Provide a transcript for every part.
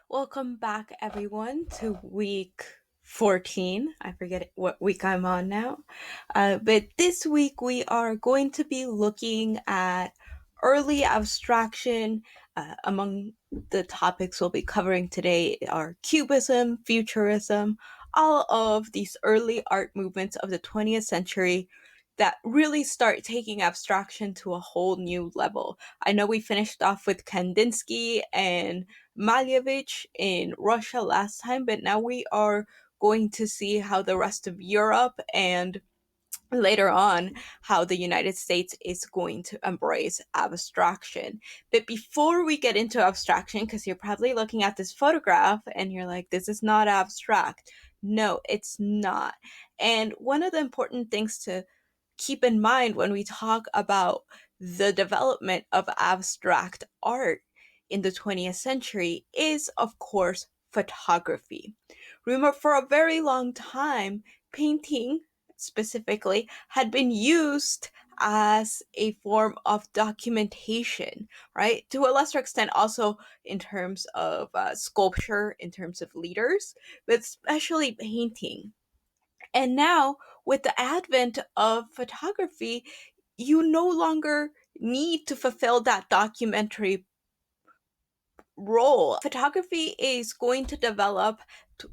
Welcome back, everyone, to week 14. I forget what week I'm on now. But this week we are going to be looking at early abstraction. Among the topics we'll be covering today are Cubism, Futurism, all of these early art movements of the 20th century that really start taking abstraction to a whole new level. I know we finished off with Kandinsky and Malevich in Russia last time, but now we are going to see how the rest of Europe and later on how the United States is going to embrace abstraction. But before we get into abstraction, because you're probably looking at this photograph and you're like, this is not abstract. No, it's not. And one of the important things to keep in mind when we talk about the development of abstract art in the 20th century is, of course, photography. Remember, for a very long time, painting specifically had been used as a form of documentation, right? To a lesser extent, also in terms of sculpture, in terms of leaders, but especially painting. And now, with the advent of photography, you no longer need to fulfill that documentary role. Photography is going to develop t-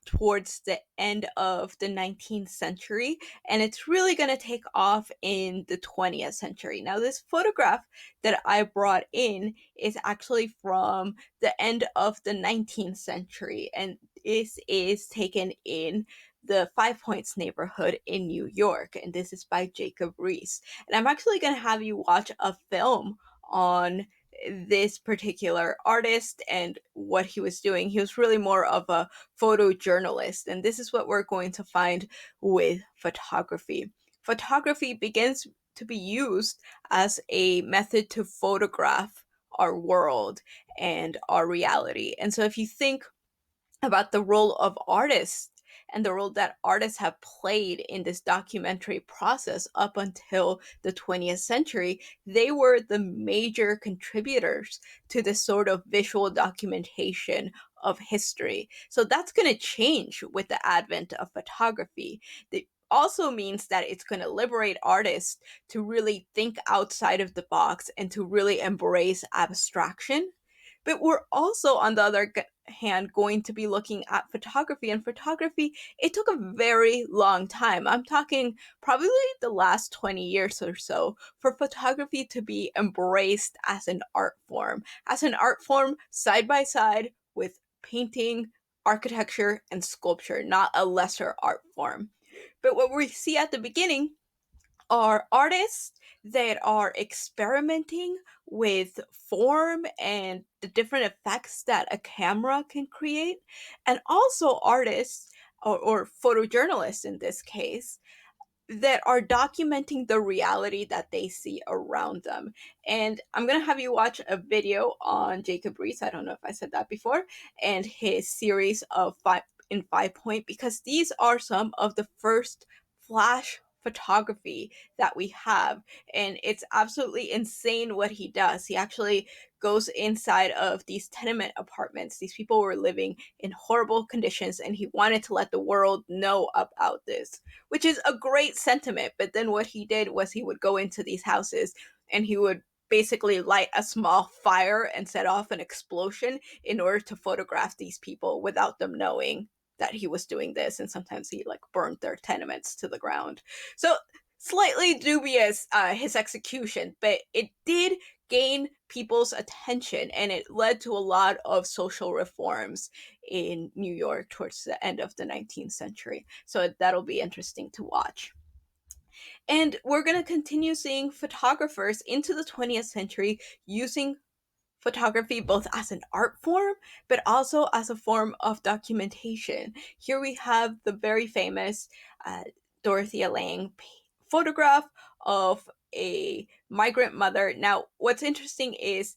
towards the end of the 19th century, and it's really going to take off in the 20th century. Now, this photograph that I brought in is actually from the end of the 19th century, and this is taken in the Five Points neighborhood in New York, and this is by Jacob Riis. And I'm actually going to have you watch a film on this particular artist and what he was doing. He was really more of a photojournalist, and this is what we're going to find with photography. Photography begins to be used as a method to photograph our world and our reality. And so if you think about the role of artists and the role that artists have played in this documentary process up until the 20th century, they were the major contributors to this sort of visual documentation of history. So that's going to change with the advent of photography. It also means that it's going to liberate artists to really think outside of the box and to really embrace abstraction. But we're also, on the other hand, going to be looking at photography. And photography, it took a very long time. I'm talking probably the last 20 years or so for photography to be embraced as an art form side by side with painting, architecture, and sculpture, not a lesser art form. But what we see at the beginning are artists that are experimenting with form and the different effects that a camera can create, and also artists or photojournalists in this case that are documenting the reality that they see around them. And I'm going to have you watch a video on Jacob Riis. I don't know if I said that before, and his series of Five Point, because these are some of the first flash photography that we have, and it's absolutely insane what he does. He actually goes inside of these tenement apartments. These people were living in horrible conditions, and he wanted to let the world know about this, which is a great sentiment. But then what he did was he would go into these houses and he would basically light a small fire and set off an explosion in order to photograph these people without them knowing that he was doing this. And sometimes he like burned their tenements to the ground. So slightly dubious his execution, but it did gain people's attention, and it led to a lot of social reforms in New York towards the end of the 19th century. So that'll be interesting to watch. And we're going to continue seeing photographers into the 20th century using photography both as an art form but also as a form of documentation. Here we have the very famous Dorothea Lange photograph of a migrant mother. Now, what's interesting is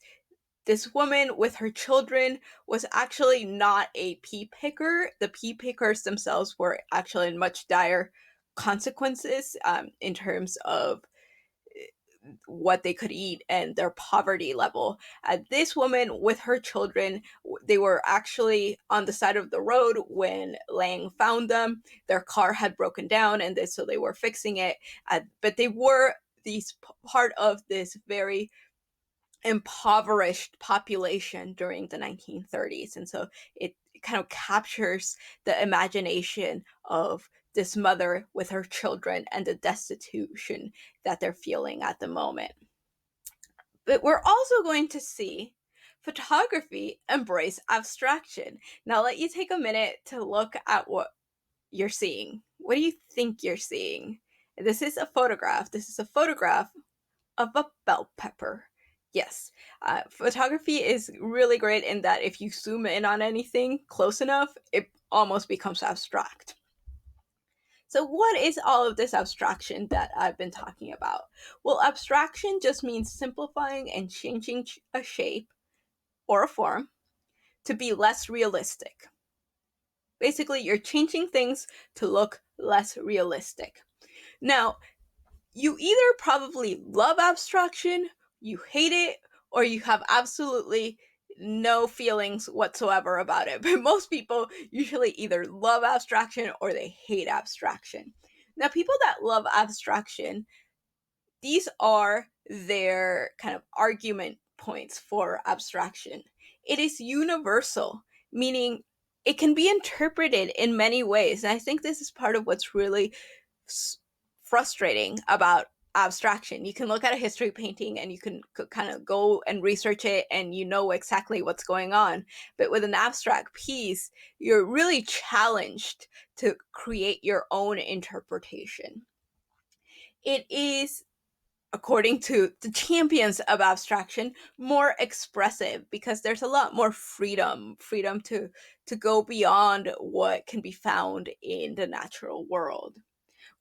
this woman with her children was actually not a pea picker. The pea pickers themselves were actually in much dire consequences in terms of what they could eat and their poverty level. This woman with her children, they were actually on the side of the road when Lang found them. Their car had broken down, and so they were fixing it. But they were these part of this very impoverished population during the 1930s. And so it kind of captures the imagination of this mother with her children and the destitution that they're feeling at the moment. But we're also going to see photography embrace abstraction. Now, I'll let you take a minute to look at what you're seeing. What do you think you're seeing? This is a photograph. This is a photograph of a bell pepper. Yes, photography is really great in that if you zoom in on anything close enough, it almost becomes abstract. So, what is all of this abstraction that I've been talking about? Well, abstraction just means simplifying and changing a shape or a form to be less realistic. Basically, you're changing things to look less realistic. Now, you either probably love abstraction, you hate it, or you have absolutely no feelings whatsoever about it. But most people usually either love abstraction or they hate abstraction. Now, people that love abstraction, these are their kind of argument points for abstraction. It is universal, meaning it can be interpreted in many ways. And I think this is part of what's really frustrating about abstraction. You can look at a history painting and you can kind of go and research it and you know exactly what's going on. But with an abstract piece, you're really challenged to create your own interpretation. It is, according to the champions of abstraction, more expressive because there's a lot more freedom to go beyond what can be found in the natural world.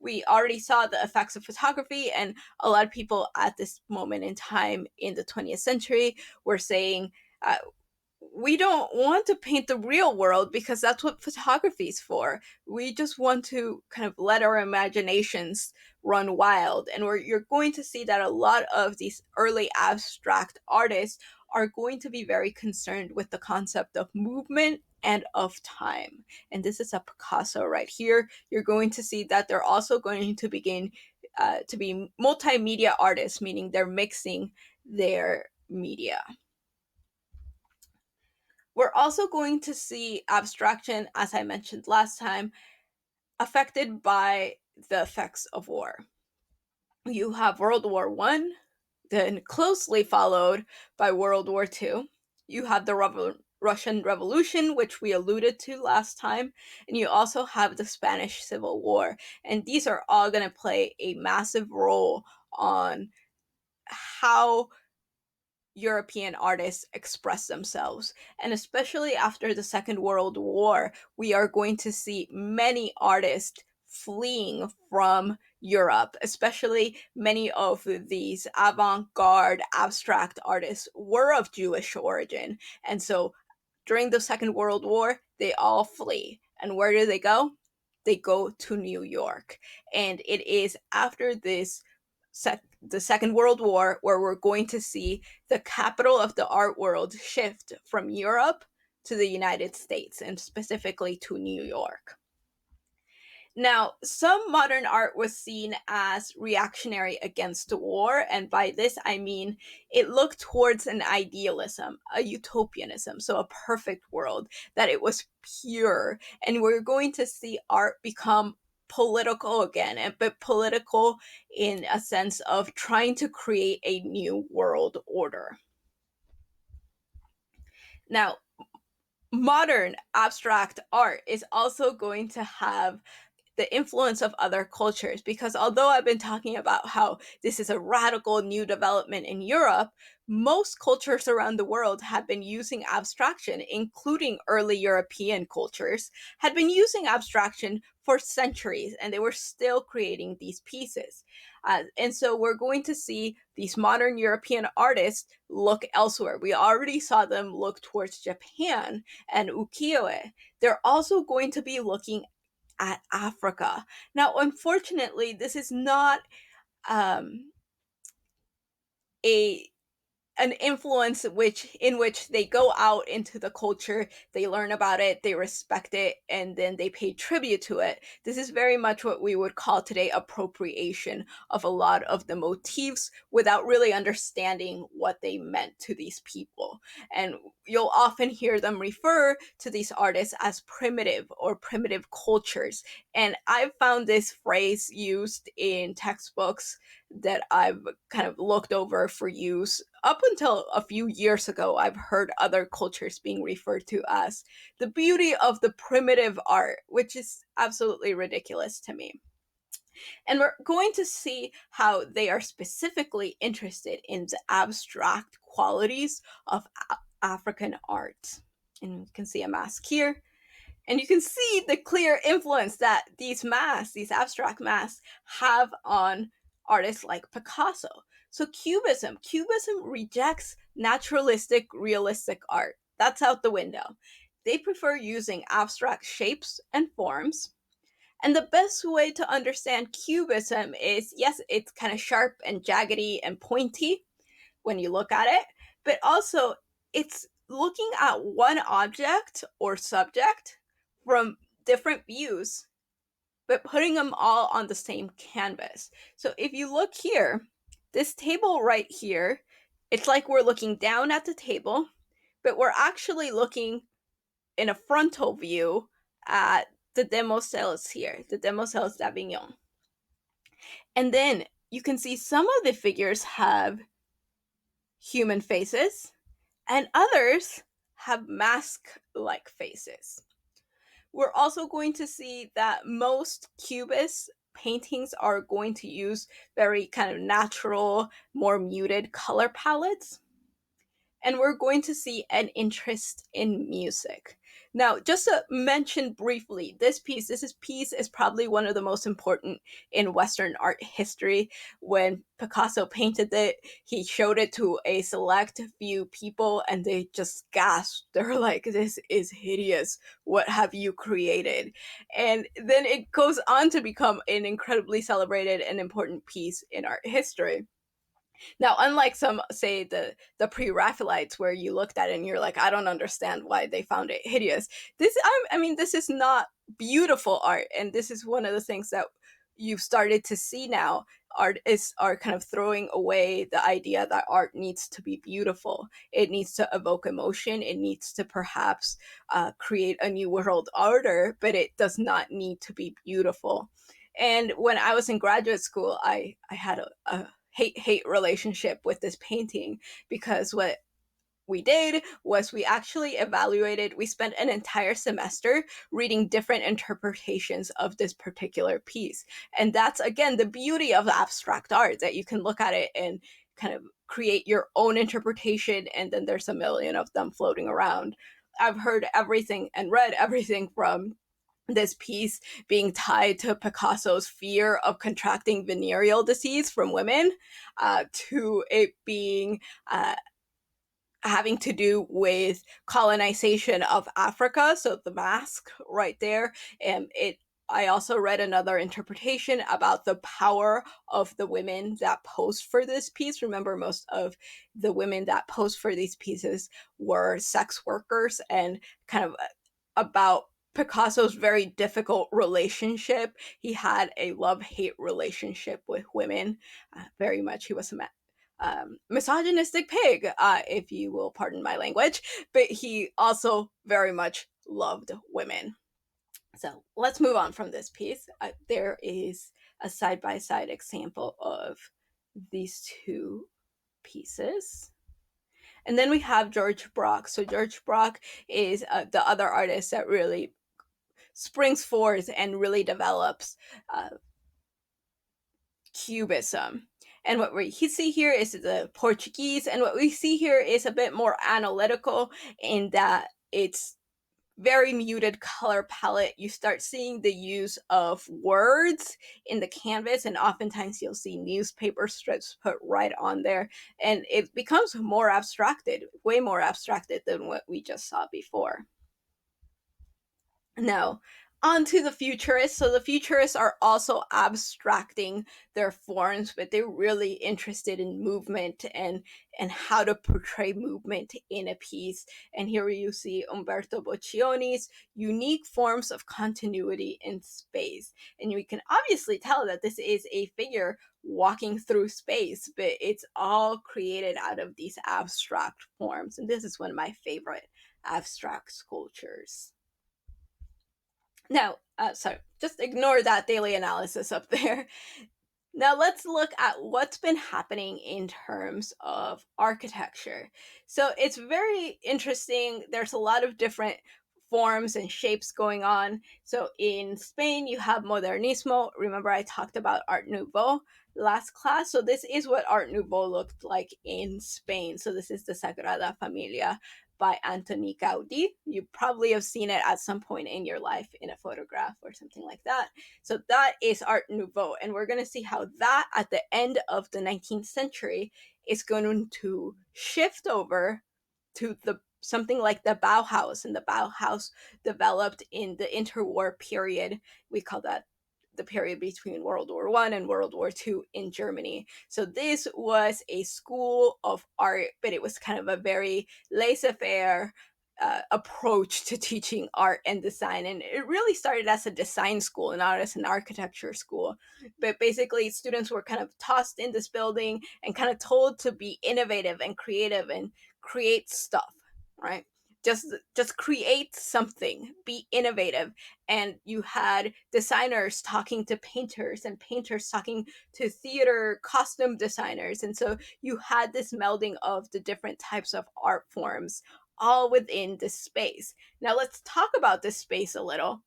We already saw the effects of photography, and a lot of people at this moment in time in the 20th century were saying, we don't want to paint the real world because that's what photography is for. We just want to kind of let our imaginations run wild. And you're going to see that a lot of these early abstract artists are going to be very concerned with the concept of movement and of time. And this is a Picasso right here. You're going to see that they're also going to begin to be multimedia artists, meaning they're mixing their media. We're also going to see abstraction, as I mentioned last time, affected by the effects of war. You have World War One, then closely followed by World War Two. You have the Russian Revolution, which we alluded to last time, and you also have the Spanish Civil War. And these are all going to play a massive role on how European artists express themselves. And especially after the Second World War, we are going to see many artists fleeing from Europe, especially many of these avant garde abstract artists were of Jewish origin. And so during the Second World War, they all flee. And where do they go? They go to New York. And it is after this the Second World War where we're going to see the capital of the art world shift from Europe to the United States, and specifically to New York. Now, some modern art was seen as reactionary against the war, and by this I mean it looked towards an idealism, a utopianism, so a perfect world, that it was pure, and we're going to see art become political again, but political in a sense of trying to create a new world order. Now, modern abstract art is also going to have the influence of other cultures, because although I've been talking about how this is a radical new development in Europe, most cultures around the world have been using abstraction, including early European cultures, had been using abstraction for centuries, and they were still creating these pieces. And so we're going to see these modern European artists look elsewhere. We already saw them look towards Japan and ukiyo-e. They're also going to be looking at Africa. Now, unfortunately, this is not um, a an influence in which they go out into the culture, they learn about it, they respect it, and then they pay tribute to it. This is very much what we would call today appropriation of a lot of the motifs without really understanding what they meant to these people. And you'll often hear them refer to these artists as primitive or primitive cultures. And I've found this phrase used in textbooks that I've kind of looked over for use. Up until a few years ago, I've heard other cultures being referred to as the beauty of the primitive art, which is absolutely ridiculous to me. And we're going to see how they are specifically interested in the abstract qualities of African art. And you can see a mask here. And you can see the clear influence that these masks, these abstract masks, have on artists like Picasso. So Cubism rejects naturalistic, realistic art. That's out the window. They prefer using abstract shapes and forms. And the best way to understand Cubism is, yes, it's kind of sharp and jaggedy and pointy when you look at it, but also it's looking at one object or subject from different views, but putting them all on the same canvas. So if you look here, this table right here, it's like we're looking down at the table, but we're actually looking in a frontal view at the demoiselles here, the demoiselles d'Avignon. And then you can see some of the figures have human faces, and others have mask like faces. We're also going to see that most Cubist paintings are going to use very kind of natural, more muted color palettes. And we're going to see an interest in music. Now, just to mention briefly, this piece is probably one of the most important in Western art history. When Picasso painted it, he showed it to a select few people and they just gasped. They're like, this is hideous. What have you created? And then it goes on to become an incredibly celebrated and important piece in art history. Now, unlike some say the pre-Raphaelites, where you looked at it and you're like, I don't understand why they found it hideous. I mean, this is not beautiful art, and this is one of the things that you've started to see now. Artists are kind of throwing away the idea that art needs to be beautiful. It needs to evoke emotion. It needs to perhaps create a new world order, but it does not need to be beautiful. And when I was in graduate school, I had a hate relationship with this painting, because what we did was we actually evaluated, we spent an entire semester reading different interpretations of this particular piece. And that's, again, the beauty of abstract art, that you can look at it and kind of create your own interpretation, and then there's a million of them floating around. I've heard everything and read everything from this piece being tied to Picasso's fear of contracting venereal disease from women, to it being having to do with colonization of Africa. So the mask right there, and it. I also read another interpretation about the power of the women that posed for this piece. Remember, most of the women that posed for these pieces were sex workers, and kind of about Picasso's very difficult relationship. He had a love-hate relationship with women. Very much, he was a misogynistic pig, if you will pardon my language. But he also very much loved women. So let's move on from this piece. There is a side-by-side example of these two pieces. And then we have George Brock. So George Brock is the other artist that really springs forth and really develops Cubism. And what we see here is the Portuguese, and what we see here is a bit more analytical, in that it's very muted color palette. You start seeing the use of words in the canvas, and oftentimes you'll see newspaper strips put right on there, and it becomes more abstracted, way more abstracted than what we just saw before. Now, On to the futurists. So the futurists are also abstracting their forms, but they're really interested in movement and how to portray movement in a piece. And here you see Umberto Boccioni's unique forms of continuity in space. And you can obviously tell that this is a figure walking through space, but it's all created out of these abstract forms. And this is one of my favorite abstract sculptures. Now, sorry, just ignore that daily analysis up there. Now let's look at what's been happening in terms of architecture. So it's very interesting. There's a lot of different forms and shapes going on. So in Spain, you have Modernismo. Remember, I talked about Art Nouveau last class. So this is what Art Nouveau looked like in Spain. So this is the Sagrada Familia by Antoni Gaudi. You probably have seen it at some point in your life in a photograph or something like that. So that is Art Nouveau. And we're going to see how that at the end of the 19th century is going to shift over to the something like the Bauhaus. And the Bauhaus developed in the interwar period. We call that the period between World War One and World War Two in Germany. So this was a school of art, but it was kind of a very laissez-faire approach to teaching art and design. And it really started as a design school, not as an architecture school. But basically, students were kind of tossed in this building and kind of told to be innovative and creative and create stuff, right? Just create something, be innovative. And you had designers talking to painters and painters talking to theater costume designers. And so you had this melding of the different types of art forms all within this space. Now let's talk about this space a little.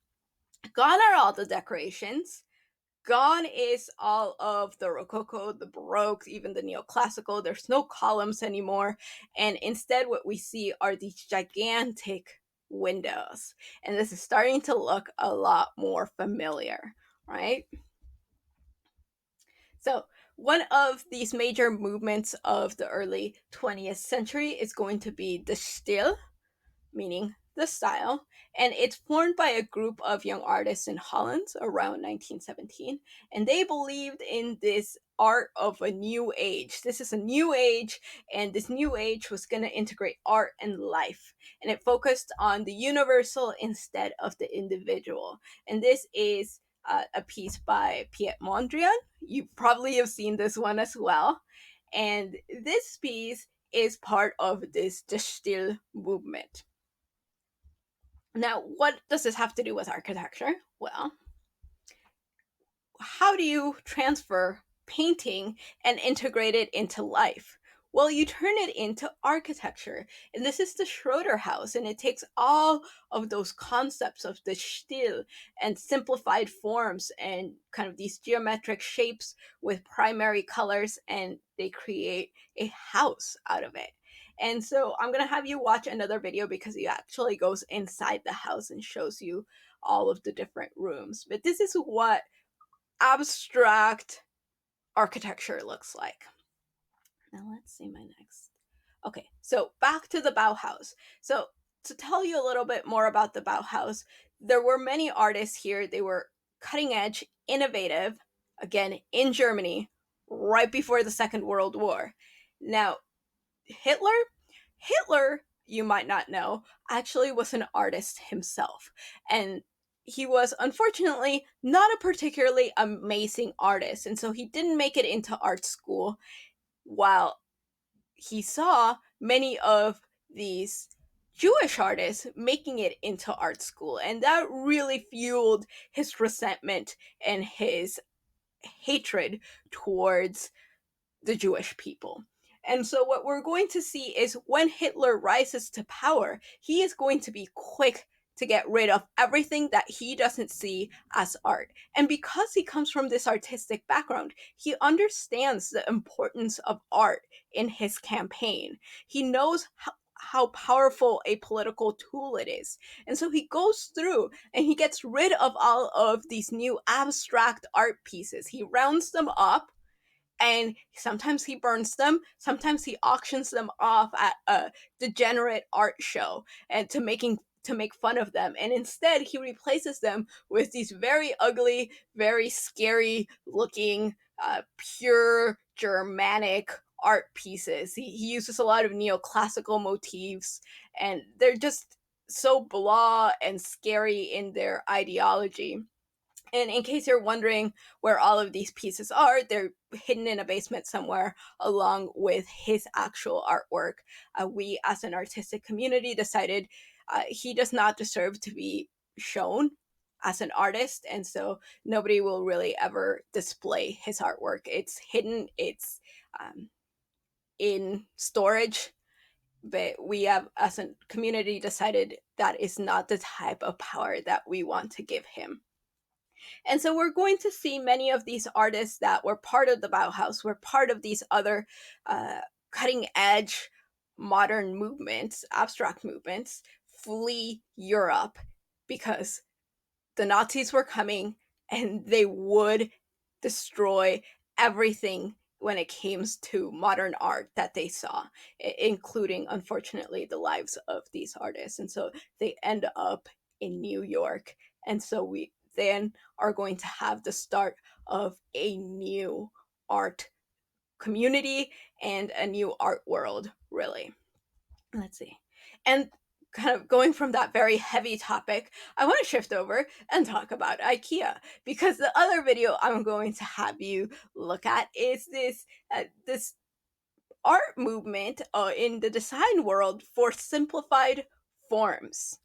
Gone are all the decorations. Gone is all of the Rococo, the Baroque, even the Neoclassical. There's no columns anymore. And instead, what we see are these gigantic windows. And this is starting to look a lot more familiar, right? So, one of these major movements of the early 20th century is going to be the Stil, meaning the style, and it's formed by a group of young artists in Holland around 1917, and they believed in this art of a new age. This is a new age, and this new age was going to integrate art and life, and it focused on the universal instead of the individual. And this is a piece by Piet Mondrian. You probably have seen this one as well. And this piece is part of this De Stil movement. Now, what does this have to do with architecture? Well, how do you transfer painting and integrate it into life? Well, you turn it into architecture. And this is the Schroeder house, and it takes all of those concepts of the Stil and simplified forms and kind of these geometric shapes with primary colors, and they create a house out of it. And so I'm going to have you watch another video because it actually goes inside the house and shows you all of the different rooms. But this is what abstract architecture looks like. Now let's see my next. Okay, so back to the Bauhaus. So to tell you a little bit more about the Bauhaus, there were many artists here. They were cutting edge, innovative, again, in Germany, right before the Second World War. Now, Hitler, you might not know, actually was an artist himself. And he was unfortunately not a particularly amazing artist. And so he didn't make it into art school, while he saw many of these Jewish artists making it into art school. And that really fueled his resentment and his hatred towards the Jewish people. And so, what we're going to see is when Hitler rises to power, he is going to be quick to get rid of everything that he doesn't see as art. And because he comes from this artistic background, he understands the importance of art in his campaign. He knows how powerful a political tool it is. And so he goes through and he gets rid of all of these new abstract art pieces. He rounds them up, and sometimes he burns them, sometimes he auctions them off at a degenerate art show and to make fun of them. And instead, he replaces them with these very ugly, very scary looking, pure Germanic art pieces. He uses a lot of neoclassical motifs, and they're just so blah and scary in their ideology. And in case you're wondering where all of these pieces are, they're hidden in a basement somewhere along with his actual artwork. We, as an artistic community, decided he does not deserve to be shown as an artist, and so nobody will really ever display his artwork. It's hidden, it's in storage, but we have, as a community, decided that is not the type of power that we want to give him. And so we're going to see many of these artists that were part of the Bauhaus, were part of these other cutting edge modern movements, abstract movements, flee Europe because the Nazis were coming and they would destroy everything when it came to modern art that they saw, including, unfortunately, the lives of these artists. And so they end up in New York. And so we then are going to have the start of a new art community and a new art world, really. Let's see. And kind of going from that very heavy topic, I want to shift over and talk about IKEA, because the other video I'm going to have you look at is this art movement in the design world for simplified forms,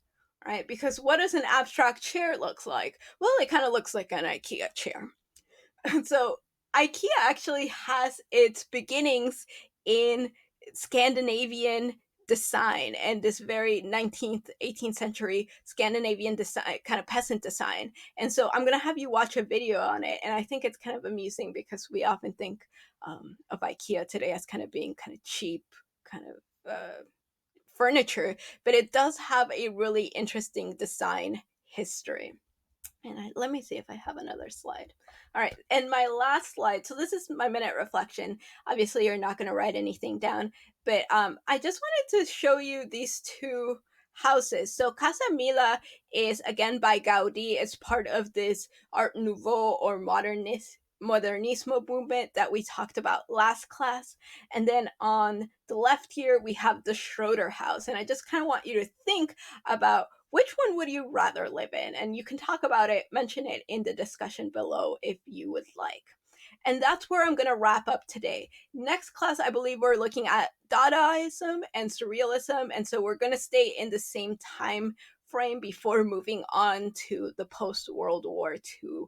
right? Because what does an abstract chair look like? Well, it kind of looks like an IKEA chair. So IKEA actually has its beginnings in Scandinavian design and this very 19th, 18th century Scandinavian design, kind of peasant design. And so I'm going to have you watch a video on it. And I think it's kind of amusing because we often think of IKEA today as kind of being kind of cheap, kind of furniture, but it does have a really interesting design history. And let me see if I have another slide. All right, and my last slide. So this is my minute reflection. Obviously, you're not going to write anything down, but I just wanted to show you these two houses. So Casa Mila is, again, by Gaudi. It's part of this Art Nouveau or Modernismo movement that we talked about last class. And then on the left here, we have the Schroeder house. And I just kind of want you to think about which one would you rather live in? And you can talk about it, mention it in the discussion below if you would like. And that's where I'm going to wrap up today. Next class, I believe we're looking at Dadaism and Surrealism. And so we're going to stay in the same time frame before moving on to the post-World War II